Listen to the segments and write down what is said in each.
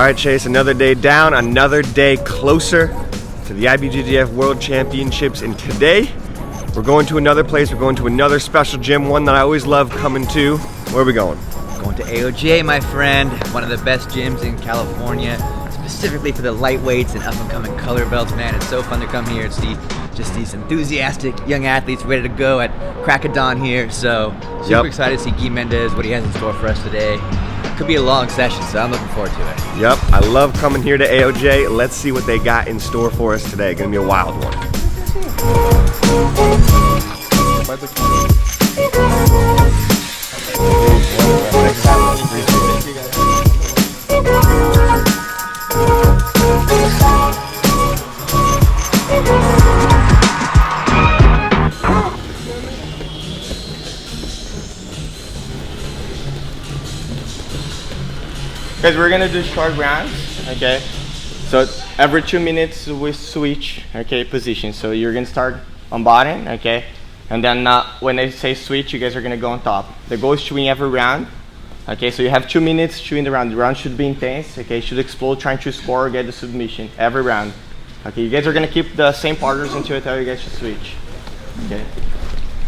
right, Chase, another day down, another day closer to the IBJJF World Championships. And today, we're going to another place. We're going to another special gym, one that I always love coming to. Where are we going? Going to AOJ, my friend. One of the best gyms in California, specifically for the lightweights and up-and-coming color belts, man. It's so fun to come here and see just these enthusiastic young athletes ready to go at crack of dawn here. So, super excited to see Gui Mendes, what he has in store for us today. Could be a long session, so I'm looking forward to it. Yep, I love coming here to AOJ. Let's see what they got in store for us today. Gonna be a wild one. Guys, we're gonna do short rounds, okay? So every 2 minutes we switch, okay, position. So you're gonna start on bottom, okay? And then when I say switch, you guys are gonna go on top. The goal is to win every round, okay? So you have 2 minutes to win the round. The round should be intense, okay? Should explode, trying to score, get the submission every round. Okay, you guys are gonna keep the same partners until I tell you guys to switch, okay?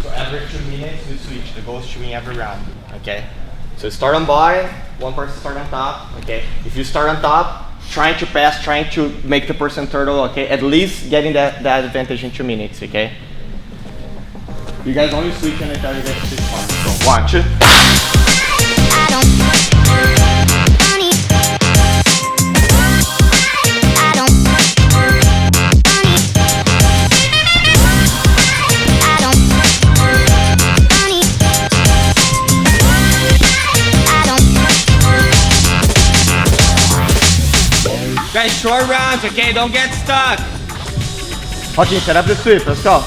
So every 2 minutes we switch. The goal is to win every round, okay? So start on bottom, one person start on top, okay? If you start on top, trying to pass, trying to make the person turtle, okay? At least getting that advantage in 2 minutes, okay? You guys only switch when I tell you guys to switch partners. So 1, 2. Guys, short rounds, okay? Don't get stuck. Okay, set up the sweep. Let's go.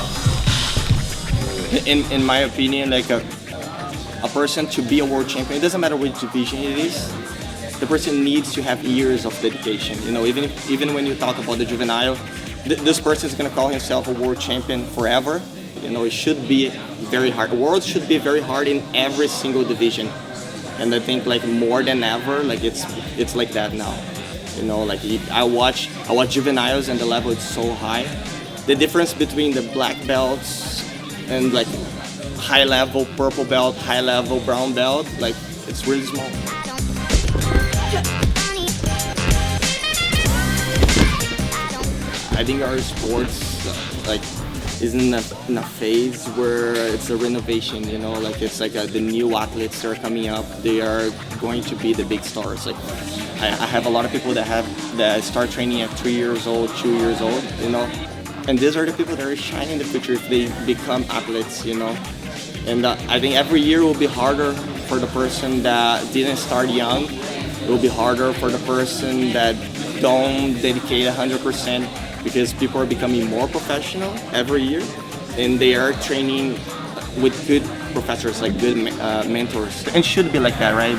In my opinion, like a person to be a world champion, it doesn't matter which division it is. The person needs to have years of dedication. You know, even when you talk about the juvenile, this person is gonna call himself a world champion forever. You know, it should be very hard. Worlds should be very hard in every single division, and I think like more than ever, like it's like that now. You know, like I watch juveniles and the level is so high. The difference between the black belts and like high level purple belt, high level brown belt, like it's really small. I think our sports like is in a phase where it's a renovation, you know, like it's like the new athletes that are coming up, they are going to be the big stars. Like I have a lot of people that start training at 3 years old, 2 years old, you know, and these are the people that are shining in the future if they become athletes, you know. And I think every year will be harder for the person that didn't start young. It will be harder for the person that don't dedicate 100%, because people are becoming more professional every year, and they are training with good professors, like good mentors. And it should be like that, right?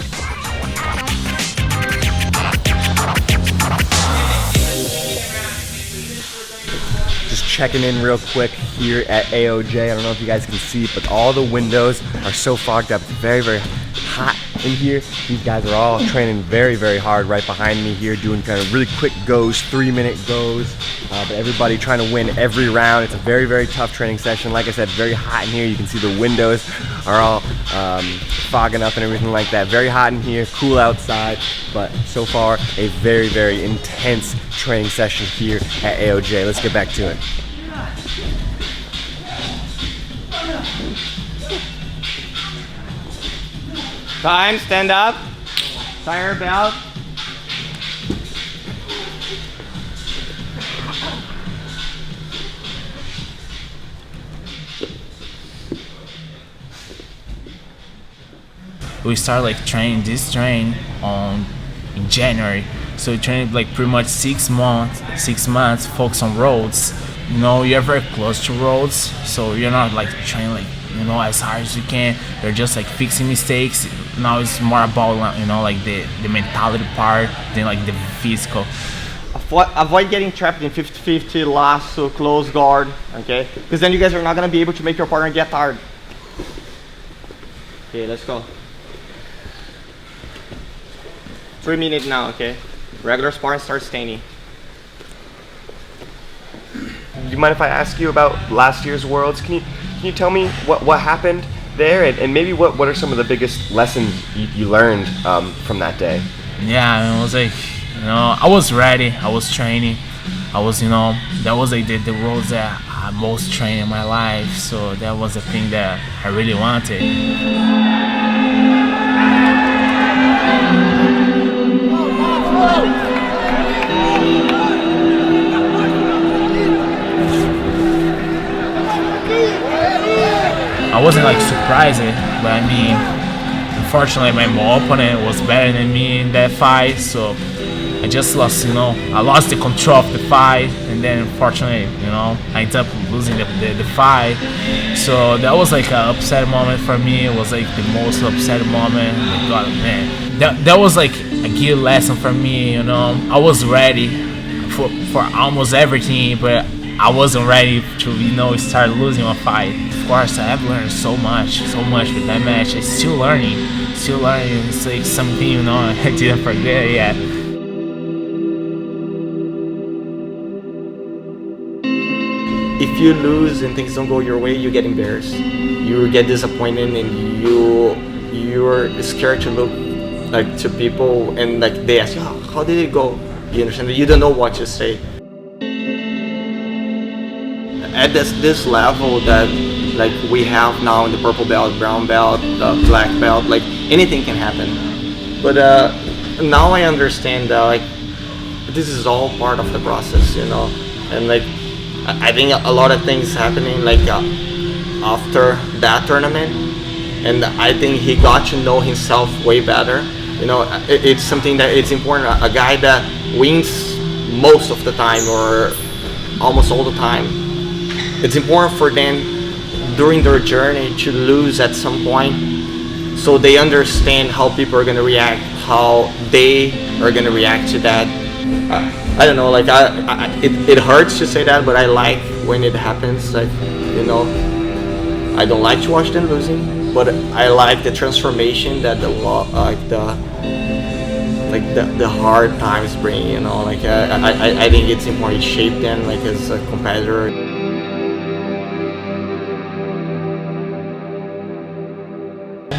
Just checking in real quick here at AOJ. I don't know if you guys can see, but all the windows are so fogged up. It's very, very hot in here. These guys are all training very, very hard right behind me here, doing kind of really quick goes, 3-minute goes, but everybody trying to win every round. It's a very, very tough training session. Like I said, very hot in here. You can see the windows are all fogging up and everything like that. Very hot in here, cool outside, but so far a very, very intense training session here at AOJ. Let's get back to it. Time, stand up, tie your belt. We start like training this train in January, so we train like pretty much 6 months focus on roads. You know, you're very close to roads, so you're not like training like, you know, as hard as you can. You're just like fixing mistakes. Now it's more about, you know, like the mentality part than like the physical. Avoid getting trapped in 50-50, lasso, close guard, okay? Because then you guys are not gonna be able to make your partner get tired. Okay, let's go. 3 minutes now, okay? Regular sparring, start standing. Do you mind if I ask you about last year's Worlds? Can you tell me what happened there, and maybe what are some of the biggest lessons you learned from that day? Yeah, it was like, I was ready. I was training. I was, that was like the roles that I most trained in my life. So that was the thing that I really wanted. I wasn't like surprised, but I mean, unfortunately my opponent was better than me in that fight, so I just lost, I lost the control of the fight, and then unfortunately, I ended up losing the fight. So that was like an upset moment for me. It was like the most upset moment. Like, God, man, that was like a good lesson for me. I was ready for almost everything, but I wasn't ready to start losing a fight. Of course, I have learned so much with that match. I'm still learning. It's like something I didn't forget yet. If you lose and things don't go your way, you get embarrassed. You get disappointed, and you're scared to look like to people, and like they ask you, how did it go? You understand? You don't know what to say. At this level that like we have now in the purple belt, brown belt, black belt, like anything can happen. But now I understand that like this is all part of the process, and like I think a lot of things happening like after that tournament, and I think he got to know himself way better. It's something that it's important. A guy that wins most of the time or almost all the time, it's important for them during their journey to lose at some point, so they understand how people are going to react, how they are going to react to that. I don't know, like it hurts to say that, but I like when it happens. Like, I don't like to watch them losing, but I like the transformation that the hard times bring. Like I think it's important to shape them like as a competitor.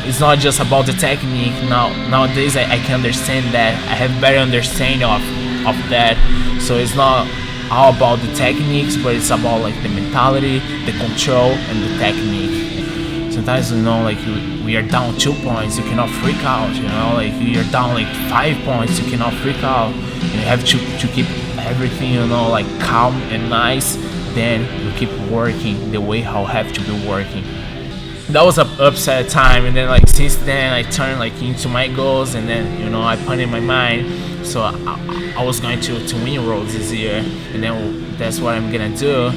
It's not just about the technique. Nowadays I can understand that. I have better understanding of that. So it's not all about the techniques, but it's about like the mentality, the control, and the technique. Sometimes like we are down 2 points, you cannot freak out. Like you're down like 5 points, you cannot freak out. You have to keep everything like calm and nice. Then you keep working the way how have to be working. That was an upset time, and then like since then I turned like into my goals, and then I put in my mind, so I was going to win Worlds this year, and then that's what I'm gonna do.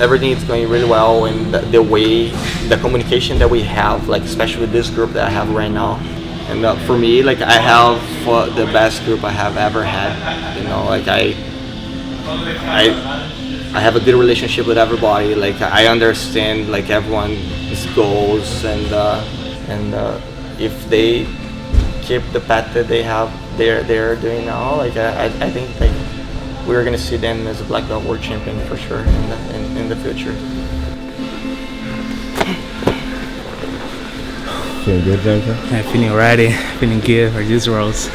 Everything is going really well, and the communication that we have, like especially with this group that I have right now, and for me, like I have the best group I have ever had. Like I have a good relationship with everybody. Like I understand like everyone's goals, and if they keep the path that they're doing now, like I think like we're gonna see them as a black belt world champion for sure in the future. Feeling good, Johnatha? I'm feeling ready, feeling good for these Worlds.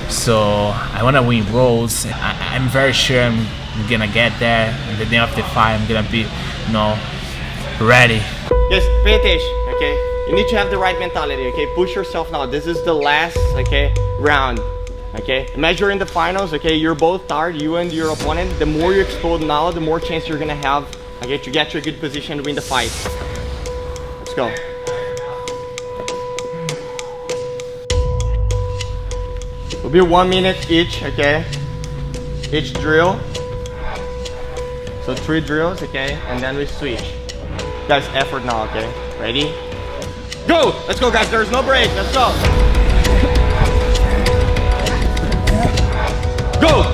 So I want to win Worlds. I'm very sure I'm gonna get there. And the day of the fight, I'm gonna be, ready. Just pay attention, okay? You need to have the right mentality, okay? Push yourself now. This is the last, round, okay? Imagine you're in the finals, okay? You're both tired, you and your opponent. The more you explode now, the more chance you're gonna have, okay, to get to a good position to win the fight. Let's go. It'll be 1 minute each, okay? Each drill. So 3 drills, okay? And then we switch. Guys, effort now, okay? Ready? Go! Let's go, guys. There's no break. Let's go. Go!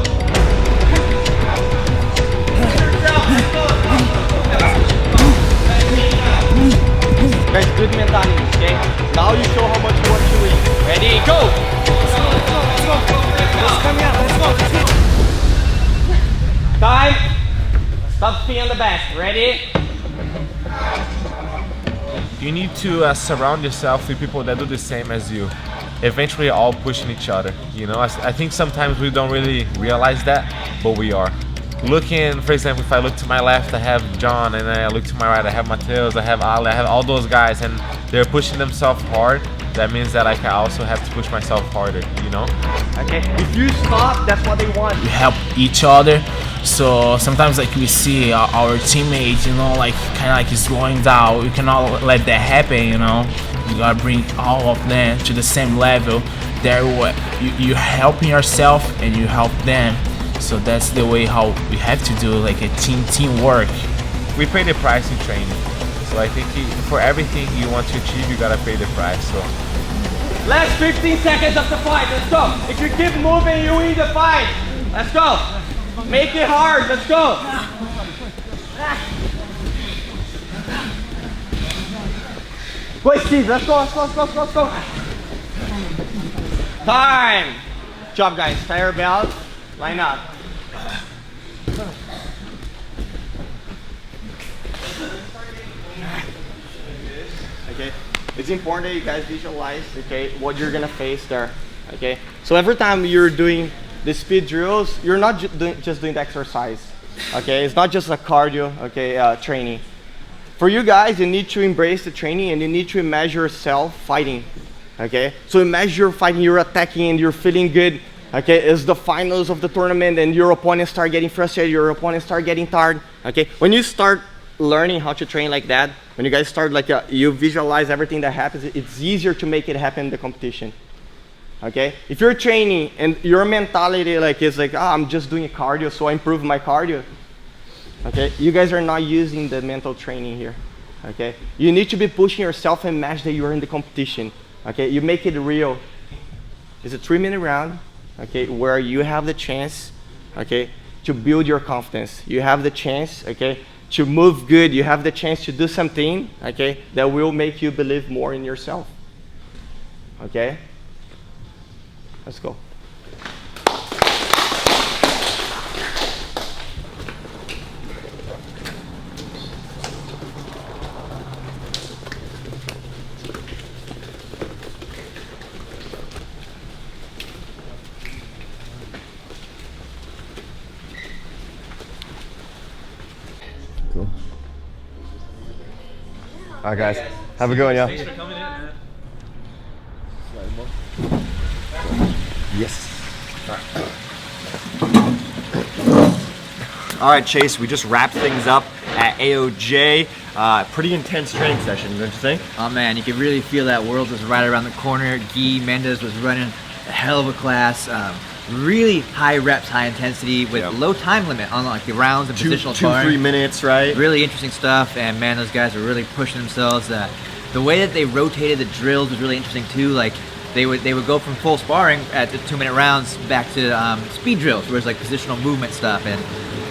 Guys, good mentality, okay? Now you show how much you want to win. Ready, go! Time. Stop being the best. Ready? You need to surround yourself with people that do the same as you. Eventually all pushing each other, you know? I think sometimes we don't really realize that, but we are. Looking, for example, if I look to my left, I have John, and I look to my right, I have Mateus, I have Ali, I have all those guys, and they're pushing themselves hard. That means that I can also have to push myself harder, you know? Okay, if you stop, that's what they want. We help each other. So sometimes like we see our teammates, you know, like kind of like slowing down. We cannot let that happen, you know. You gotta bring all of them to the same level. There, you're helping yourself and you help them. So that's the way how we have to do like a teamwork. We pay the price in training. So I think for everything you want to achieve, you gotta pay the price. So Last 15 seconds of the fight. Let's go. If you keep moving, you win the fight. Let's go. Make it hard. Let's go. Go, Steve. Let's go, let's go, let's go, let's go. Time. Good job, guys. Tie your belt. Line up. Okay. It's important that you guys visualize, okay, what you're gonna face there. Okay. So every time you're doing the speed drills, you're not just doing the exercise. Okay. It's not just a cardio, okay, training. For you guys, you need to embrace the training and you need to imagine yourself fighting. Okay. So imagine you're fighting, you're attacking, and you're feeling good. Okay, it's the finals of the tournament and your opponents start getting frustrated, your opponents start getting tired. Okay, when you start learning how to train like that, when you guys start like you visualize everything that happens, it's easier to make it happen in the competition. Okay, if you're training and your mentality like is like, I'm just doing cardio, so I improve my cardio. Okay, you guys are not using the mental training here. Okay, you need to be pushing yourself and imagine that you are in the competition. Okay, you make it real. It's a 3-minute round. Okay, where you have the chance, okay, to build your confidence. You have the chance, okay, to move good. You have the chance to do something, okay, that will make you believe more in yourself. Okay? Let's go. Cool. All right, guys. Have a good one, y'all. Thanks for coming in, man. Yes. All right, Chase, we just wrapped things up at AOJ. Pretty intense training session, don't you think? Oh man, you could really feel that Worlds was right around the corner. Gui Mendes was running a hell of a class. Really high reps, high intensity with low time limit on like the rounds and positional sparring. 2-3 minutes, right? Really interesting stuff, and man, those guys are really pushing themselves. The way that they rotated the drills was really interesting too. Like they would go from full sparring at the 2-minute rounds back to speed drills, where it's like positional movement stuff, and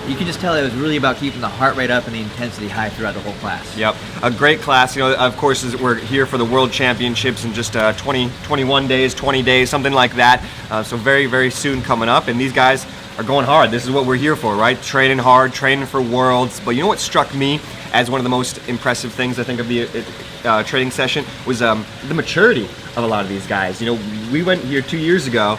you can just tell it was really about keeping the heart rate up and the intensity high throughout the whole class. Yep, a great class. You know, of course, we're here for the World Championships in just 21 days, 20 days, something like that. So very, very soon coming up, and these guys are going hard. This is what we're here for, right? Training hard, training for Worlds. But you know what struck me as one of the most impressive things I think of the training session was the maturity of a lot of these guys. You know, we went here 2 years ago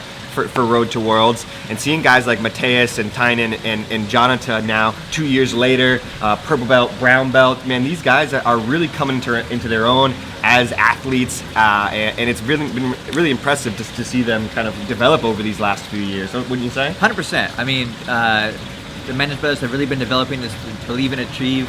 for Road to Worlds, and seeing guys like Mateus and Tainan and Johnatha now 2 years later, purple belt, brown belt, man, these guys are really coming into their own as athletes, and it's really been really impressive to see them kind of develop over these last few years, wouldn't you say? 100%. I mean, the Mendes brothers have really been developing this Believe and Achieve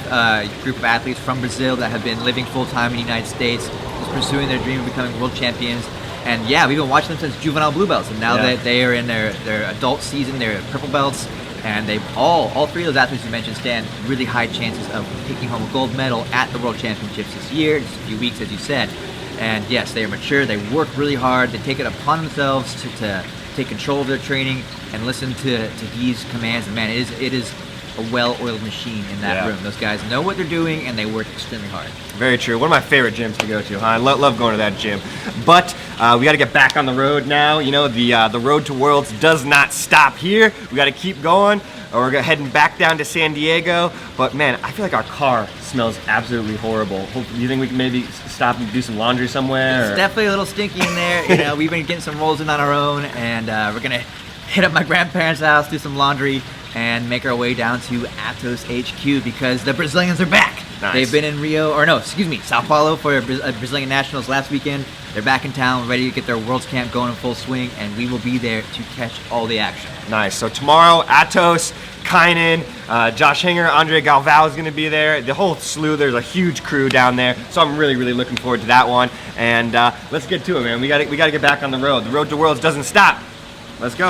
group of athletes from Brazil that have been living full-time in the United States, just pursuing their dream of becoming world champions. And yeah, we've been watching them since juvenile blue belts, and now that they are in their adult season, they're purple belts, and they all three of those athletes you mentioned stand really high chances of taking home a gold medal at the World Championships this year, just a few weeks, as you said. And yes, they are mature, they work really hard, they take it upon themselves to take control of their training and listen to Gui's commands. And man, it is a well-oiled machine in that room. Those guys know what they're doing and they work extremely hard. Very true. One of my favorite gyms to go to. Huh? I love going to that gym. But we got to get back on the road now. You know, the road to Worlds does not stop here. We got to keep going. We're heading back down to San Diego. But man, I feel like our car smells absolutely horrible. Do you think we can maybe stop and do some laundry somewhere? It's definitely a little stinky in there. You know, we've been getting some rolls in on our own, and we're gonna hit up my grandparents' house, do some laundry, and make our way down to Atos HQ because the Brazilians are back. Nice. They've been in Sao Paulo for Brazilian Nationals last weekend. They're back in town, ready to get their Worlds Camp going in full swing, and we will be there to catch all the action. Nice. So tomorrow, Atos, Kynan, Josh Hinger, Andre Galvao is going to be there. The whole slew. There's a huge crew down there. So I'm really, really looking forward to that one. And let's get to it, man. We got to get back on the road. The road to Worlds doesn't stop. Let's go.